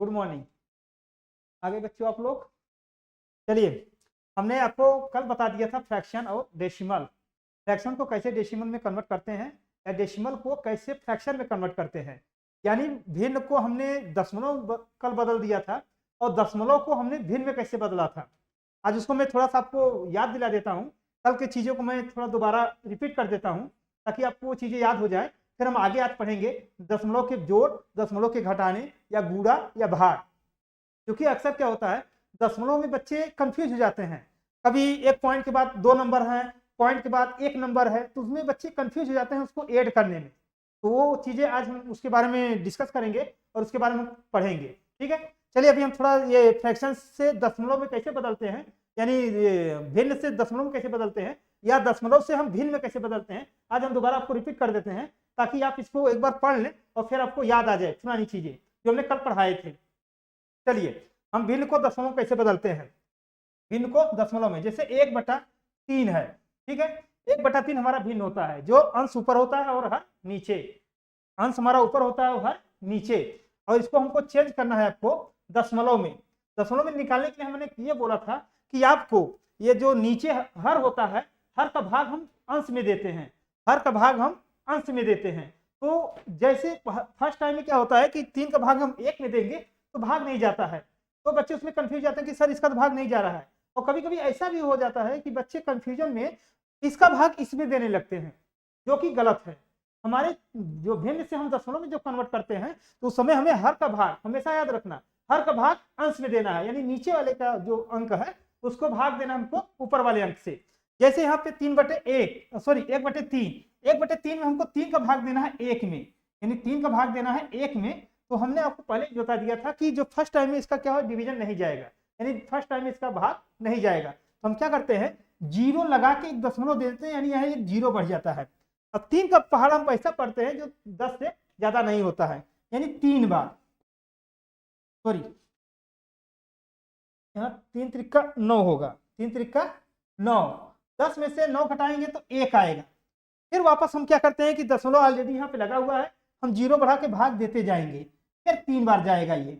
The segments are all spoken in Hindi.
Good morning. आगे बच्चों आप लोग चलिए, हमने आपको कल बता दिया था फ्रैक्शन और डेसिमल। फ्रैक्शन को कैसे डेसिमल में कन्वर्ट करते हैं या डेसिमल को कैसे फ्रैक्शन में कन्वर्ट करते हैं। यानी भिन्न को हमने दशमलव कल बदल दिया था और दशमलव को हमने भिन्न में कैसे बदला था। आज उसको मैं थोड़ा सा आपको याद दिला देता हूँ। कल की चीज़ों को मैं थोड़ा दोबारा रिपीट कर देता हूँ ताकि आपको वो चीज़ें याद हो जाए। फिर हम आगे आज पढ़ेंगे दशमलव के जोड़, दशमलव के घटाने या गुणा या भाग। क्योंकि अक्सर क्या होता है, दशमलव में बच्चे कंफ्यूज हो जाते हैं। कभी एक पॉइंट के बाद दो नंबर है, पॉइंट के बाद एक नंबर है, तो उसमें बच्चे कंफ्यूज हो जाते हैं उसको ऐड करने में। तो वो चीज़ें आज हम उसके बारे में डिस्कस करेंगे और उसके बारे में पढ़ेंगे। ठीक है, चलिए अभी हम थोड़ा ये फ्रैक्शन से दशमलव में कैसे बदलते हैं, यानी भिन्न से दशमलव में कैसे बदलते हैं या दशमलव से हम भिन्न में कैसे बदलते हैं, आज हम दोबारा आपको रिपीट कर देते हैं ताकि आप इसको एक बार पढ़ लें और फिर आपको याद आ जाए पुरानी चीज़ें जो हमने कल पढ़ाए थे। चलिए हम भिन्न को दशमलव कैसे बदलते हैं। भिन्न को दशमलव में जैसे 1/3 है, ठीक है। 1/3 हमारा भिन्न होता है, जो अंश ऊपर होता है और हर नीचे। अंश हमारा ऊपर होता है और हर नीचे, और इसको हमको चेंज करना है आपको दशमलव में। दशमलव में निकालने के लिए हमने ये बोला था कि आपको ये जो नीचे हर होता है, हर का भाग हम अंश में देते हैं, हर का भाग हम अंश में देते हैं। तो जैसे फर्स्ट टाइम में क्या होता है कि 3 का भाग हम 1 में देंगे तो भाग नहीं जाता है, तो बच्चे उसमें कंफ्यूज जाते हैं कि सर इसका तो भाग नहीं जा रहा है। और कभी कभी ऐसा भी हो जाता है कि बच्चे कंफ्यूजन में इसका भाग इसमें देने लगते हैं, जो कि गलत है। हमारे जो भिन्न से हम दशमलव में जो कन्वर्ट करते हैं तो उस समय हमें हर का भाग, हमेशा याद रखना, हर का भाग अंश में देना है। यानी नीचे वाले का जो अंक है उसको भाग देना हमको ऊपर वाले अंक से। जैसे यहाँ पे 3/1 सॉरी 1/3, 1/3 में हमको 3 का भाग देना है 1 में, यानी 3 का भाग देना है 1 में। तो हमने आपको पहले बता दिया था कि जो फर्स्ट टाइम में इसका क्या हो, डिवीजन नहीं जाएगा, यानी फर्स्ट टाइम में इसका भाग नहीं जाएगा। तो हम क्या करते हैं, जीरो लगा के एक दशमलव दे देते हैं, यानी यहाँ एक जीरो बढ़ जाता है। अब 3 का पहाड़ हम ऐसा पढ़ते हैं जो 10 से ज्यादा नहीं होता है, यानी 3 बार, सॉरी यहाँ 3 त्रिका 9 होगा, 3 त्रिका 9, 10 में से 9 घटाएंगे तो 1 आएगा। फिर वापस हम क्या करते हैं कि दशमलव ऑलरेडी यहाँ पे लगा हुआ है, हम जीरो बढ़ा के भाग देते जाएंगे, फिर 3 बार जाएगा ये,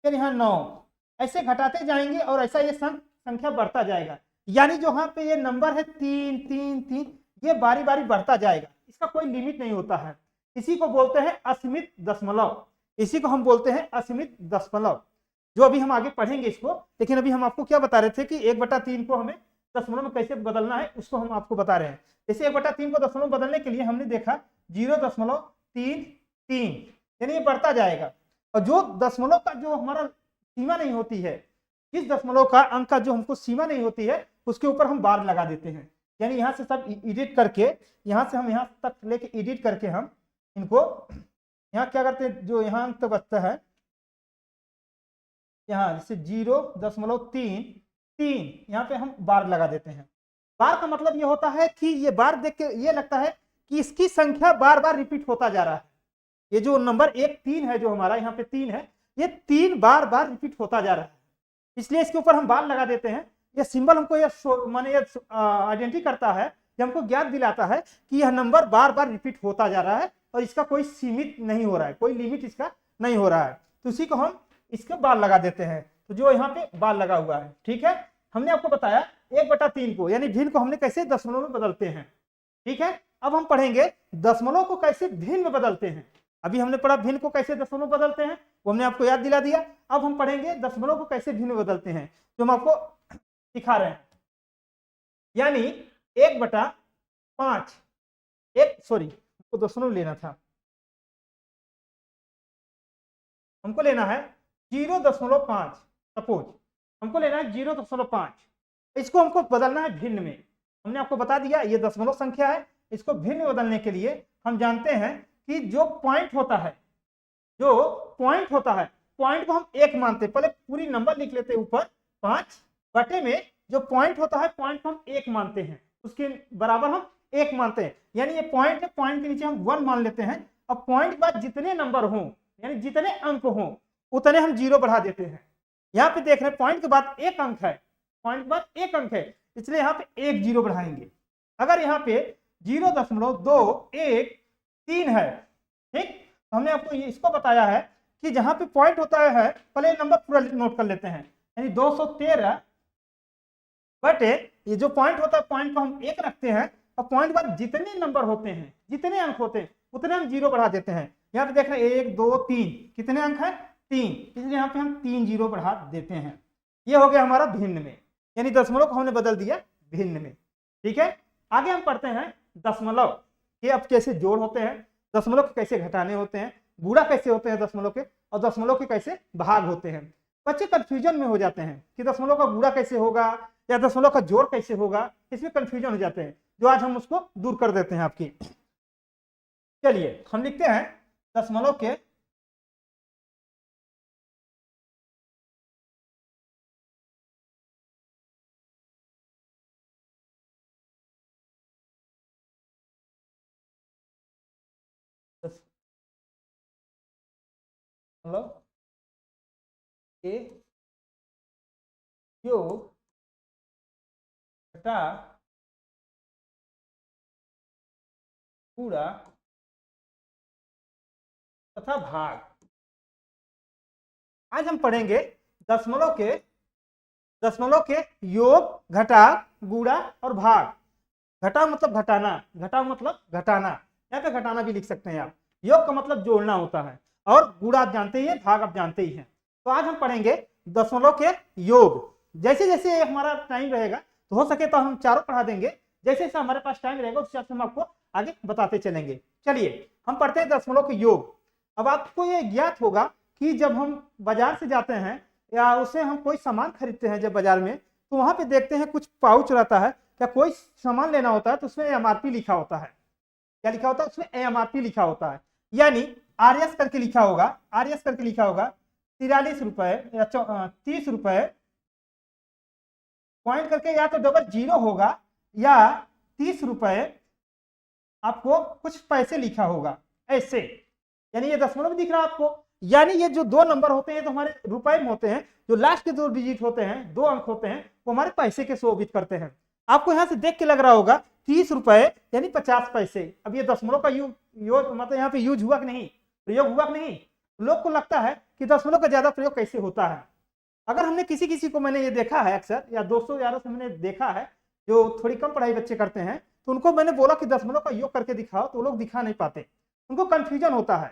फिर यहाँ 9, ऐसे घटाते जाएंगे और ऐसा ये संख्या बढ़ता जाएगा। यानी जो यहाँ पे ये नंबर है 3 3 3, ये बारी बारी बढ़ता जाएगा, इसका कोई लिमिट नहीं होता है। इसी को बोलते हैं असीमित दशमलव, इसी को हम बोलते हैं असीमित दशमलव, जो अभी हम आगे पढ़ेंगे इसको। लेकिन अभी हम आपको क्या बता रहे थे कि 1/3 को हमें दशमलव में कैसे बदलना है, उसको हम आपको बता रहे हैं। जैसे 1/3 को दशमलव बदलने के लिए हमने देखा 0.33, यानी ये बढ़ता जाएगा। और जो दशमलव का जो हमारा सीमा नहीं होती है, जिस दशमलव का अंक का जो हमको सीमा नहीं होती है, उसके ऊपर हम बार लगा देते हैं। यानी यहाँ से सब एडिट करके, यहाँ से हम यहाँ तक लेके एडिट करके हम इनको यहाँ क्या करते हैं, जो यहाँ अंक बचता है यहाँ जैसे 0.33, यहाँ पे हम बार लगा देते हैं। बार का मतलब ये होता है कि ये बार देख के ये लगता है कि इसकी संख्या बार बार रिपीट होता जा रहा है। ये जो नंबर 1 3 है, जो हमारा यहाँ पे 3 है, ये 3 बार बार रिपीट होता जा रहा है, इसलिए इसके ऊपर हम बार लगा देते हैं। ये सिंबल हमको ये माने ये आइडेंटिटी करता है, ये हमको ज्ञान दिलाता है कि यह नंबर बार बार रिपीट होता जा रहा है और इसका कोई सीमित नहीं हो रहा है, कोई लिमिट इसका नहीं हो रहा है। तो उसी को हम इसके बार लगा देते हैं, तो जो यहाँ पे बार लगा हुआ है। ठीक है, हमने आपको बताया 1/3 को यानी भिन्न को हमने कैसे दशमलव में बदलते हैं। ठीक है, अब हम पढ़ेंगे दशमलव को कैसे भिन्न में बदलते हैं। अभी हमने पढ़ा भिन्न को कैसे दशमलव में बदलते हैं, वो हमने आपको याद दिला दिया। अब हम पढ़ेंगे दशमलव को कैसे भिन्न में बदलते हैं, जो हम आपको सिखा रहे हैं। यानी 1/5, हमको दशमलव लेना था, हमको लेना है 0.5, सपोज हमको लेना है 0.5, इसको हमको बदलना है भिन्न में। हमने आपको बता दिया ये दशमलव संख्या है, इसको भिन्न में बदलने के लिए हम जानते हैं कि जो पॉइंट होता है, पॉइंट को हम 1 मानते हैं। पहले पूरी नंबर लिख लेते हैं ऊपर, 5 बटे में जो पॉइंट होता है, पॉइंट को हम 1 मानते हैं, उसके बराबर हम 1 मानते हैं। यानी ये पॉइंट है, पॉइंट के नीचे हम 1 मान लेते हैं। अब पॉइंट के बाद जितने नंबर हों, यानी जितने अंक हों, उतने हम 0 बढ़ा देते हैं। यहाँ पे देख रहे हैं पॉइंट के बाद 1 अंक है, पॉइंट के बाद 1 अंक है, इसलिए यहाँ पे 1 0 बढ़ाएंगे। अगर यहाँ पे 0.213 है, ठीक, हमने आपको इसको बताया है कि जहां पे पॉइंट होता है पहले नंबर पूरा नोट कर लेते हैं, यानी 213 बटे ये जो पॉइंट होता है पॉइंट को हम 1 रखते हैं और पॉइंट बाद जितने नंबर होते हैं जितने अंक होते हैं उतने हम 0 बढ़ा देते हैं। यहाँ पे देख रहे हैं 1 2 3 कितने अंक है 3, इसलिए यहाँ पे हम 3 0 बढ़ा देते हैं। ये हो गया हमारा भिन्न में, यानी दशमलव को हमने बदल दिया भिन्न में। ठीक है, आगे हम पढ़ते हैं दशमलव के अब कैसे जोड़ होते हैं, दशमलव के कैसे घटाने होते हैं, गुणा कैसे होते हैं दशमलव के, और दशमलव के कैसे भाग होते हैं। बच्चे कंफ्यूजन में हो जाते हैं कि दशमलव का गुणा कैसे होगा या दशमलव का जोड़ कैसे होगा, इसमें कंफ्यूजन हो जाते हैं, जो आज हम उसको दूर कर देते हैं आपकी। चलिए हम लिखते हैं दशमलव के दशमलव के योग घटा गुणा तथा भाग। आज हम पढ़ेंगे दशमलव के योग घटा गुणा और भाग। घटा मतलब घटाना, घटा मतलब घटाना, यहाँ पे घटाना भी लिख सकते हैं आप। योग का मतलब जोड़ना होता है और गुणा आप जानते ही हैं, भाग आप जानते ही हैं। तो आज हम पढ़ेंगे दशमलव के योग। जैसे जैसे हमारा टाइम रहेगा तो हो सके तो हम चारों पढ़ा देंगे, जैसे जैसे हमारे पास टाइम रहेगा उस हिसाब से हम आपको आगे बताते चलेंगे। चलिए हम पढ़ते हैं दशमलव के योग। अब आपको ये ज्ञात होगा कि जब हम बाजार से जाते हैं या उससे हम कोई सामान खरीदते हैं जब बाजार में, तो वहां पे देखते हैं कुछ पाउच रहता है या कोई सामान लेना होता है तो उसमें एमआरपी लिखा होता है। क्या लिखा होता है उसमें? एमआरपी लिखा होता है, यानी आरएस करके लिखा होगा, आरएस करके लिखा होगा 43 रुपए या 30 रुपए पॉइंट करके, या तो डबल जीरो होगा या 30 रुपए आपको कुछ पैसे लिखा होगा ऐसे, यानी ये दशमलव दिख रहा है आपको। यानी ये जो दो नंबर होते हैं तो हमारे रुपए में होते हैं, जो लास्ट के 2 डिजिट होते हैं, 2 अंक होते हैं, वो हमारे पैसे के शोभित करते हैं। आपको यहाँ से देख के लग रहा होगा 30 रुपए यानी 50 पैसे। अब ये दशमलव का योग मतलब यहाँ पे यूज हुआ कि नहीं, प्रयोग हुआ कि नहीं? लोग को लगता है कि दशमलव का ज्यादा प्रयोग कैसे होता है। अगर हमने किसी किसी को, मैंने ये देखा है अक्सर, या दोस्तों यारों से मैंने देखा है जो थोड़ी कम पढ़ाई बच्चे करते हैं, तो उनको मैंने बोला कि दशमलव का योग करके दिखाओ, तो वो लोग दिखा नहीं पाते, उनको कंफ्यूजन होता है।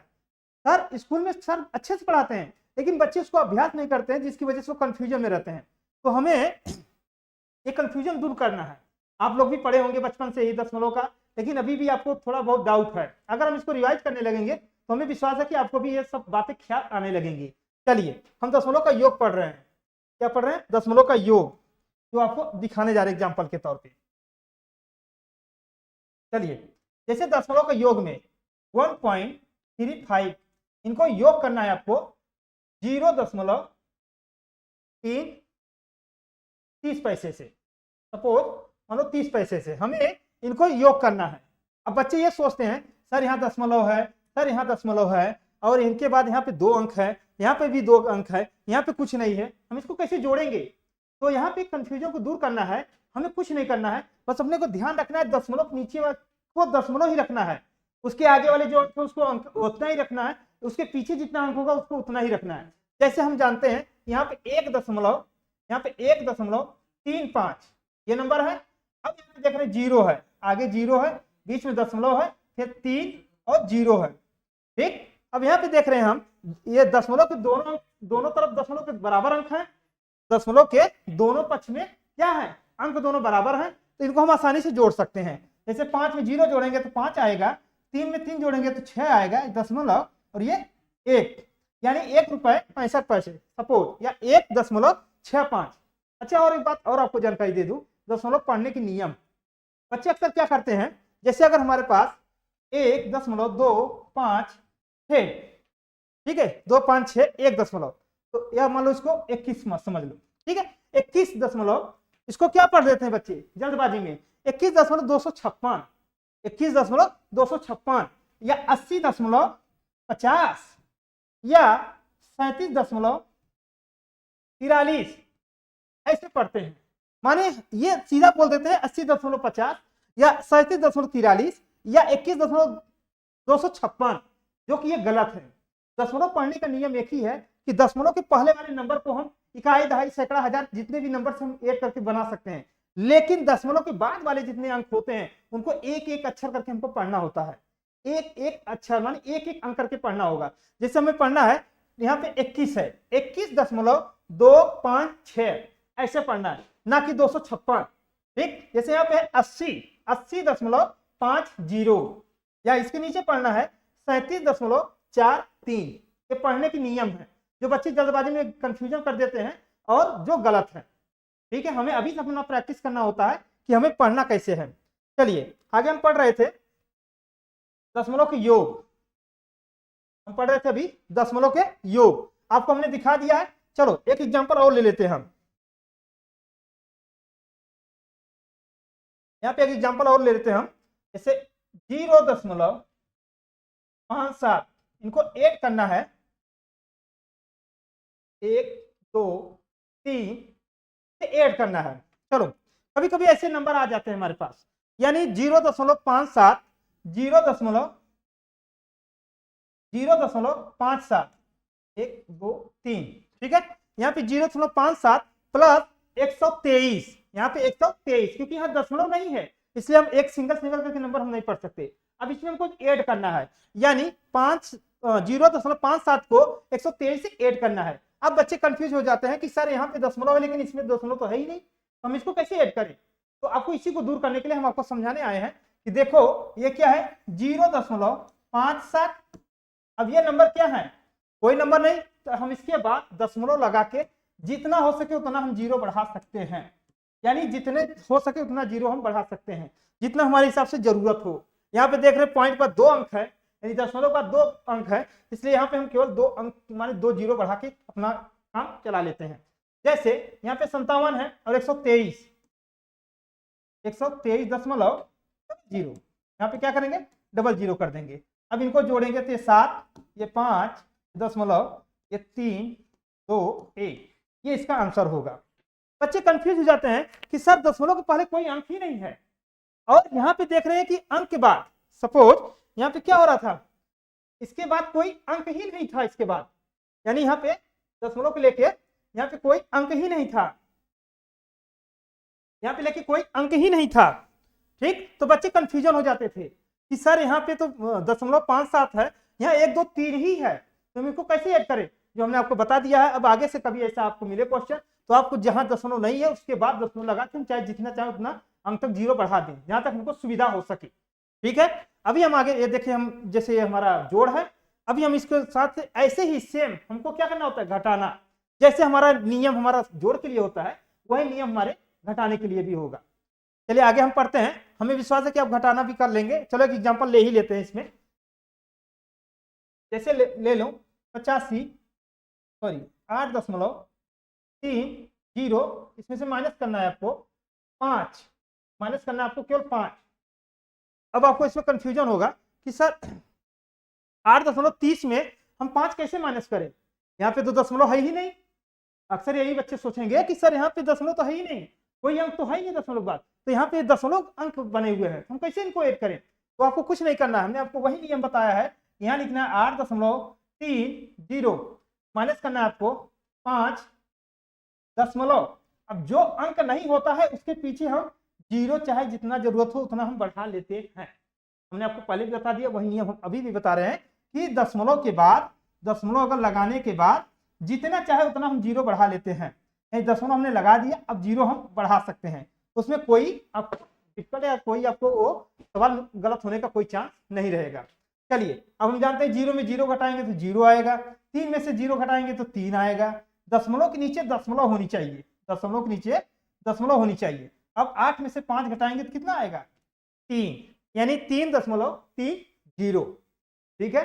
सर स्कूल में सर अच्छे से पढ़ाते हैं लेकिन बच्चे उसको अभ्यास नहीं करते हैं, जिसकी वजह से वो कंफ्यूजन में रहते हैं। तो हमें ये कंफ्यूजन दूर करना है। आप लोग भी पढ़े होंगे बचपन से ही दशमलव का, लेकिन अभी भी आपको थोड़ा बहुत डाउट है। अगर हम इसको रिवाइज करने लगेंगे तो हमें विश्वास है कि आपको भी ये सब बातें ख्याल आने लगेंगी। चलिए हम दशमलव का योग पढ़ रहे हैं। क्या पढ़ रहे हैं? दशमलव का योग, जो आपको दिखाने जा रहे हैं एग्जाम्पल के तौर पर। चलिए जैसे दशमलव का योग में 1.35 इनको योग करना है आपको 0.30 पैसे से। सपोज मानो 30 पैसे से हमें इनको योग करना है। अब बच्चे ये सोचते हैं सर यहाँ दशमलव है, सर यहाँ दशमलव है, और इनके बाद यहाँ पे 2 अंक है, यहाँ पे भी 2 अंक है, यहाँ पे कुछ नहीं है, हम इसको कैसे जोड़ेंगे? तो यहाँ पे कंफ्यूजन को दूर करना है, हमें कुछ नहीं करना है, बस अपने को ध्यान रखना है दशमलव नीचे को दशमलव ही रखना है, उसके आगे वाले जो अंक उसको अंक उतना ही रखना है, उसके पीछे जितना अंक होगा उसको उतना ही रखना है। जैसे हम जानते हैं यहाँ पे 1.35 ये नंबर है। अब यहाँ पे देख रहे हैं 0 है, आगे 0 है, बीच में दशमलव है, फिर 3 और 0 है। ठीक, अब यहाँ पे देख रहे हैं हम ये दशमलव के दोनों तरफ दशमलव के बराबर अंक है, दशमलव के दोनों पक्ष में क्या है? अंक दोनों बराबर हैं, तो इनको हम आसानी से जोड़ सकते हैं। जैसे 5 में 0 जोड़ेंगे तो 5 आएगा, 3 में 3 जोड़ेंगे तो 6 आएगा, दशमलव और ये 1, यानी 1 रुपए 65 पैसे सपोज, या 1.65। अच्छा और एक बात और आपको जानकारी दे दूं, दशमलव पढ़ने के नियम। बच्चे अक्सर क्या करते हैं, जैसे अगर हमारे पास 1.256, ठीक है, 256 1 दशमलव, तो यह मान लो इसको 21 मत समझ लो, ठीक है, 21 दशमलव, इसको क्या पढ़ देते हैं बच्चे जल्दबाजी में, 21.256, 21.256 या 80.50 या 37.43 ऐसे पढ़ते हैं। माने ये सीधा बोल देते हैं 80.50 या 37.43 या 21.256, जो कि ये गलत है। दशमलव पढ़ने का नियम एक ही है कि दशमलव के पहले वाले नंबर को हम इकाई, दहाई, सैकड़ा, हजार जितने भी नंबर से हम ऐड करके बना सकते हैं, लेकिन दशमलव के बाद वाले जितने अंक होते हैं उनको एक एक अक्षर करके हमको पढ़ना होता है। एक एक अक्षर माने एक एक अंक करके पढ़ना होगा। जैसे हमें पढ़ना है, यहाँ पे 21 है, 21.256 ऐसे पढ़ना है, ना कि 256। ठीक, जैसे यहाँ पे 80.50 या इसके नीचे पढ़ना है 37.43। ये पढ़ने के नियम है जो बच्चे जल्दबाजी में कंफ्यूजन कर देते हैं और जो गलत है। ठीक है, हमें अभी से अपना प्रैक्टिस करना होता है कि हमें पढ़ना कैसे है। चलिए आगे हम पढ़ रहे थे दशमलव के योग, हम पढ़ रहे थे अभी दशमलव के योग, आपको हमने दिखा दिया है। चलो एक एग्जांपल और ले लेते हैं हम, यहाँ पे एक एग्जांपल और ले लेते हैं हम। जैसे 0.57 इनको ऐड करना है, 1 2 3 से ऐड करना है। चलो कभी कभी ऐसे नंबर आ जाते हैं हमारे पास, यानी 0.57 0.57 1 2 3। ठीक है, यहाँ पे 0.57 प्लस 123, यहाँ पे 123, क्योंकि यहाँ दशमलव नहीं है इसलिए हम एक सिंगल करके नंबर हम नहीं पढ़ सकते। अब इसमें हमको ऐड करना है, यानी 0.57 को 123 से ऐड करना है। अब बच्चे कंफ्यूज हो जाते हैं कि सर यहाँ पे दशमलव है लेकिन इसमें दशमलव तो है ही नहीं, हम इसको कैसे ऐड करें। तो आपको इसी को दूर करने के लिए हम आपको समझाने आए हैं कि देखो ये क्या है 0.57। अब ये नंबर क्या है, कोई नंबर नहीं, तो हम इसके बाद दशमलव लगा के जितना हो सके उतना हम जीरो बढ़ा सकते हैं, यानी जितने हो सके उतना जीरो हम बढ़ा सकते हैं, जितना हमारे हिसाब से जरूरत हो। यहाँ पे देख रहे पॉइंट पर 2 अंक है, यानी दशमलव का 2 अंक है, इसलिए यहाँ पे हम केवल 2 अंक माने 2 जीरो बढ़ा के अपना काम चला लेते हैं। जैसे यहाँ पे 57 है और 123 123.0, यहाँ पे क्या करेंगे डबल जीरो कर देंगे। अब इनको जोड़ेंगे तो ये 7, ये 5 दशमलव, ये 3 2 1, ये इसका आंसर होगा। बच्चे कंफ्यूज हो जाते हैं कि सर दशमलव के पहले कोई अंक ही नहीं है, और यहाँ पे देख रहे हैं कि अंक के बाद सपोज यहाँ पे क्या हो रहा था, इसके बाद कोई अंक ही नहीं था, इसके बाद यानी यहाँ पे दशमलव को लेके यहाँ पे कोई अंक ही नहीं था, यहाँ पे लेके कोई अंक ही नहीं था। ठीक, तो बच्चे कंफ्यूजन हो जाते थे कि सर यहाँ पे तो 0.57 है, यहाँ 1 2 3 ही है, तो हम इसको कैसे ऐड करें, जो हमने आपको बता दिया है। अब आगे से कभी ऐसा आपको मिले क्वेश्चन तो आपको जहां दशमलव नहीं है उसके बाद दशमलव लगा के चाहे जितना चाहे उतना अंक तक जीरो बढ़ा दें, जहां तक हमको सुविधा हो सके। ठीक है, अभी हम आगे ये देखिए, हम जैसे हमारा जोड़ है, अभी हम इसके साथ ऐसे ही सेम हमको क्या करना होता है घटाना, जैसे हमारा नियम हमारा जोड़ के लिए होता है वही नियम हमारे घटाने के लिए भी होगा। चलिए आगे हम पढ़ते हैं, हमें विश्वास है कि आप घटाना भी कर लेंगे। चलो एक एग्जांपल ले ही लेते हैं इसमें, जैसे ले लो 8.30, इसमें से माइनस करना है आपको 5, माइनस करना है आपको केवल 5। अब आपको इसमें कंफ्यूजन होगा कि सर 8.30 में हम 5 कैसे माइनस करें, यहाँ पे तो दशमलव है ही नहीं। अक्सर यही बच्चे सोचेंगे कि सर यहाँ पे दशमलव तो है ही नहीं, कोई अंक तो है ही नहीं दशमलव बाद, तो यहाँ पे दशमलव अंक बने हुए हैं, हम कैसे इनको ऐड करें। तो आपको कुछ नहीं करना है, हमने आपको वही नियम बताया है, यहाँ लिखना है 8.30, माइनस करना है आपको 5 दशमलव। अब जो अंक नहीं होता है उसके पीछे हम जीरो चाहे जितना जरूरत हो उतना हम बढ़ा लेते हैं। हमने आपको पहले भी बता दिया, वही नियम हम अभी भी बता रहे हैं कि दशमलव के बाद, दशमलव अगर लगाने के बाद जितना चाहे उतना हम जीरो बढ़ा लेते हैं। दशमलव हमने लगा दिया, अब जीरो हम बढ़ा सकते हैं, उसमें कोई आपको दिक्कत या कोई आपको वो सवाल गलत होने का कोई चांस नहीं रहेगा। चलिए अब हम जानते हैं जीरो में जीरो घटाएंगे तो जीरो आएगा, 3 में से जीरो घटाएंगे तो 3 आएगा, दशमलव के नीचे दशमलव होनी चाहिए, दशमलव के नीचे दशमलव होनी चाहिए। अब 8 में से 5 घटाएंगे तो कितना आएगा 3, यानी 3.30। ठीक है,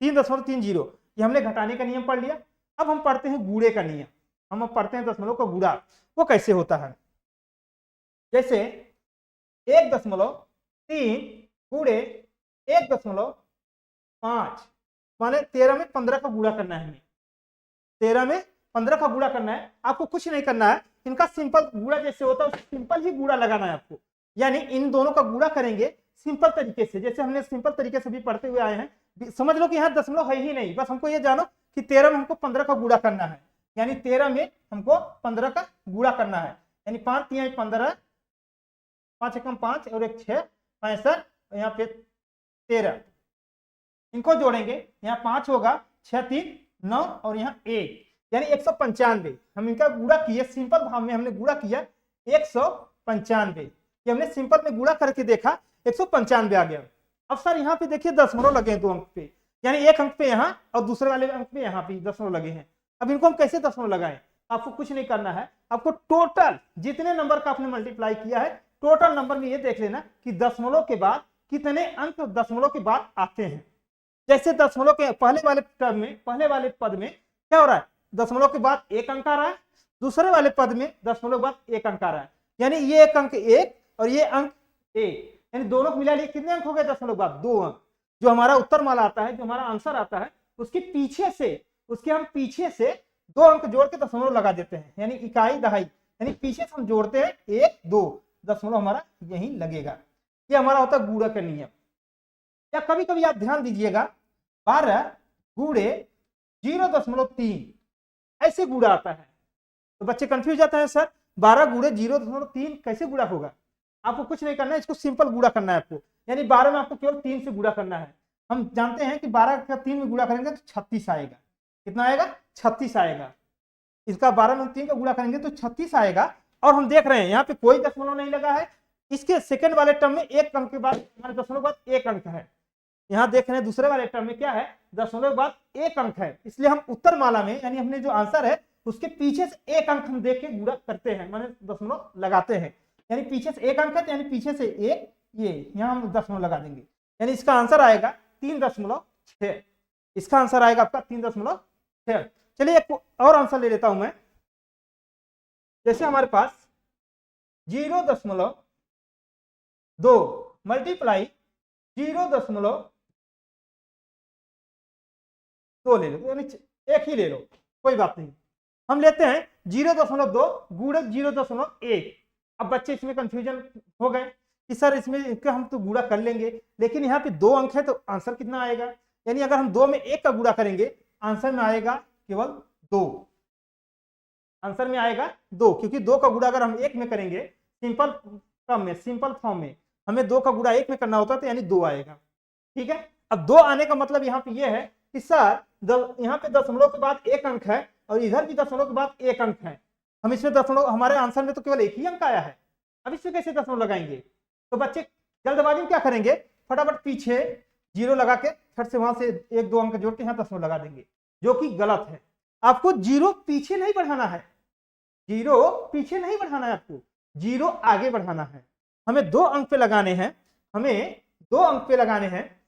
3.30, ये हमने घटाने का नियम पढ़ लिया। अब हम पढ़ते हैं गुणे का नियम, हम अब पढ़ते हैं दशमलव का गुणा, वो कैसे होता है। जैसे 1.3 गुणे 1.5, माने 13 में 15 का गुणा करना है, हमें 13 में 15 का गुणा करना है। आपको कुछ नहीं करना है, इनका सिंपल गुणा जैसे होता है सिंपल ही गुणा लगाना है आपको, यानी इन दोनों का गुणा करेंगे सिंपल तरीके से, जैसे हमने सिंपल तरीके से भी पढ़ते हुए आए हैं समझ लो कि यहाँ दशमलव है ही नहीं, बस हमको ये जानो कि 13 में हमको 15 का गुणा करना है, यानी 13 में हमको 15 का गुणा करना है, यानी 5 3 15, 5 एकम 5 और 1 6 65, यहाँ पे 13, इनको जोड़ेंगे, यहाँ 5 होगा, 6 3 9 और यहाँ 1, यानी 195। हम इनका गुणा किए, सिंपल भाव में हमने गुणा किया 195, ये हमने सिंपल में गुणा करके देखा 195 आ गया। अब सर यहाँ पे देखिए दशमलव लगे हैं 2 अंक पे, यानी एक अंक पे यहाँ और दूसरे वाले अंक पे यहाँ पे दशमलव लगे हैं। अब इनको हम कैसे दशमलव लगाएं? आपको कुछ नहीं करना है, आपको टोटल जितने नंबर का आपने मल्टीप्लाई किया है टोटल नंबर में ये देख लेना कि दशमलव के बाद कितने अंक दशमलव के बाद आते हैं। जैसे दशमलव के पहले वाले टर्म में, पहले वाले पद में क्या हो रहा है, दशमलव के बाद एक अंक आ रहा है, दूसरे वाले पद में दशमलव के बाद एक अंक आ रहा है, यानी ये एक अंक 1 और ये अंक 1, यानी दोनों को मिला लिए कितने अंक हो गए दशमलव के बाद 2 अंक। जो हमारा उत्तर माला आता है, जो हमारा आंसर आता है, उसके पीछे से, उसके हम पीछे से 2 अंक जोड़ के दशमलव लगा देते हैं, यानी इकाई दहाई, यानी पीछे से हम जोड़ते हैं 1 2, दशमलव हमारा यही लगेगा। ये हमारा होता है गुणा का नियम। या कभी कभी आप ध्यान दीजिएगा 12 गुणे 0.3 ऐसे गुणा आता है, तो बच्चे कंफ्यूज जाते हैं, सर 12 गुणे 0.3 कैसे गुणा होगा? आपको कुछ नहीं करना है, इसको सिंपल गुणा करना है आपको, यानी 12 में आपको केवल 3 से गुणा करना है। हम जानते हैं कि 12 का 3 में गुणा करेंगे तो 36 आएगा। कितना आएगा? 36 आएगा। इसका 12 में 3 का गुणा करेंगे तो 36 आएगा। और हम देख रहे हैं यहाँ पे कोई दशमलव नहीं लगा है, इसके सेकंड वाले टर्म में एक अंक के बाद हमारे दशमलव बाद एक अंक है। यहाँ देख रहे हैं दूसरे वाले टर्म में क्या है, दशमलव बाद एक अंक है, इसलिए हम उत्तर माला में यानी हमने जो आंसर है उसके पीछे से एक अंक हम देख के गुणा करते हैं, माने दशमलव लगाते हैं, यानी पीछे से एक अंक है, यानी पीछे से एक, ये यहाँ हम दशमलव लगा देंगे, यानी इसका आंसर आएगा 3.6। इसका आंसर आएगा आपका 3.6। चलिए एक और आंसर ले लेता हूं मैं। जैसे हमारे पास 0.2 मल्टीप्लाई 0.2 ले लो, यानी एक ही ले लो, कोई बात नहीं। हम लेते हैं 0.2 गुणे 0.1। अब बच्चे इसमें कंफ्यूजन हो गए कि सर इसमें इनका हम तो गुणा कर लेंगे, लेकिन यहाँ पे 2 अंक है तो आंसर कितना आएगा, यानी अगर हम 2 में 1 का गुणा करेंगे आंसर में आएगा केवल 2, आंसर में आएगा 2, क्योंकि 2 का गुणा अगर हम 1 में करेंगे सिंपल फॉर्म में, सिंपल फॉर्म में हमें 2 का गुणा 1 में करना होता है, तो यानी 2 आएगा। ठीक है, अब 2 आने का मतलब यहाँ पे ये है कि सर यहाँ पे दशमलव के बाद एक अंक है और इधर भी दशमलव के बाद एक अंक है, हम इसमें दशमलव, हमारे आंसर में तो केवल एक ही अंक आया है, अब इसमें कैसे दशमलव लगाएंगे? तो बच्चे जल्दबाजी में क्या करेंगे, फटाफट पीछे 0 लगा के फिर से वहां से 1 2 अंक जोड़ के यहाँ दशमलव लगा देंगे, जो कि गलत है। आपको 0 पीछे नहीं बढ़ाना है, 0 पीछे नहीं बढ़ाना है, आपको 0 आगे बढ़ाना है। हमें 2 अंक पे लगाने हैं, हमें 2 अंक पे लगाने हैं,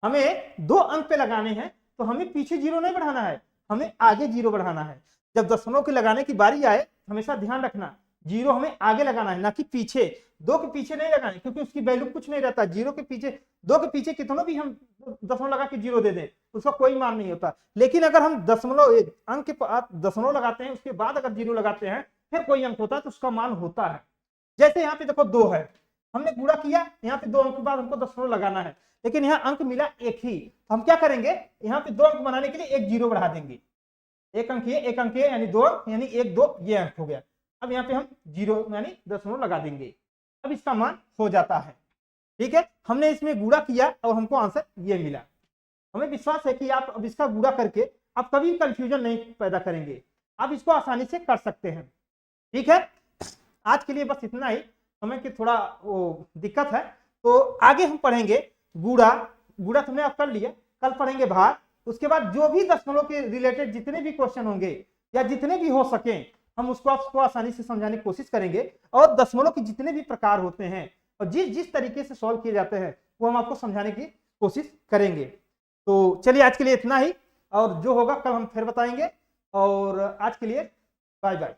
हमें 2 अंक पे लगाने हैं, तो हमें पीछे 0 नहीं बढ़ाना है, हमें आगे 0 बढ़ाना है। जब दशमलव के लगाने की बारी आए हमेशा ध्यान रखना 0 हमें आगे लगाना है, ना कि पीछे। 2 के पीछे नहीं लगाना, क्योंकि उसकी वैल्यू कुछ नहीं रहता। 0 के पीछे, 2 के पीछे कितना भी हम दशमलव लगा के 0 दे दें उसका कोई मान नहीं होता। लेकिन अगर हम दशमलव अंक के बाद दशमलव लगाते हैं, उसके बाद अगर 0 लगाते हैं फिर कोई अंक होता है तो उसका मान होता है। जैसे यहाँ पे देखो 2 है, हमने गुणा किया, यहाँ पे 2 अंक के बाद हमको दशमलव लगाना है, लेकिन यहाँ अंक मिला एक ही, तो हम क्या करेंगे, यहाँ पे 2 अंक बनाने के लिए एक 0 बढ़ा देंगे। एक अंक ये, एक अंक ये, यानी 2 अंक, यानी 1 2 ये अंक हो गया। अब यहाँ पे हम 0 यानी दशमलव लगा देंगे, अब इसका मान हो जाता है। ठीक है, हमने इसमें गुणा किया और हमको आंसर ये मिला। हमें विश्वास है कि आप अब इसका गुणा करके आप कभी कंफ्यूजन नहीं पैदा करेंगे, आप इसको आसानी से कर सकते हैं। ठीक है, आज के लिए बस इतना ही, समय की थोड़ा वो दिक्कत है, तो आगे हम पढ़ेंगे गुणा। गुणा तुमने अब कर लिया, कल पढ़ेंगे भाग। उसके बाद जो भी दशमलव के रिलेटेड जितने भी क्वेश्चन होंगे या जितने भी हो सके हम उसको आपको आसानी से समझाने की कोशिश करेंगे, और दशमलव के जितने भी प्रकार होते हैं और जिस जिस तरीके से सॉल्व किए जाते हैं वो हम आपको समझाने की कोशिश करेंगे। तो चलिए आज के लिए इतना ही, और जो होगा कल हम फिर बताएंगे, और आज के लिए बाय बाय।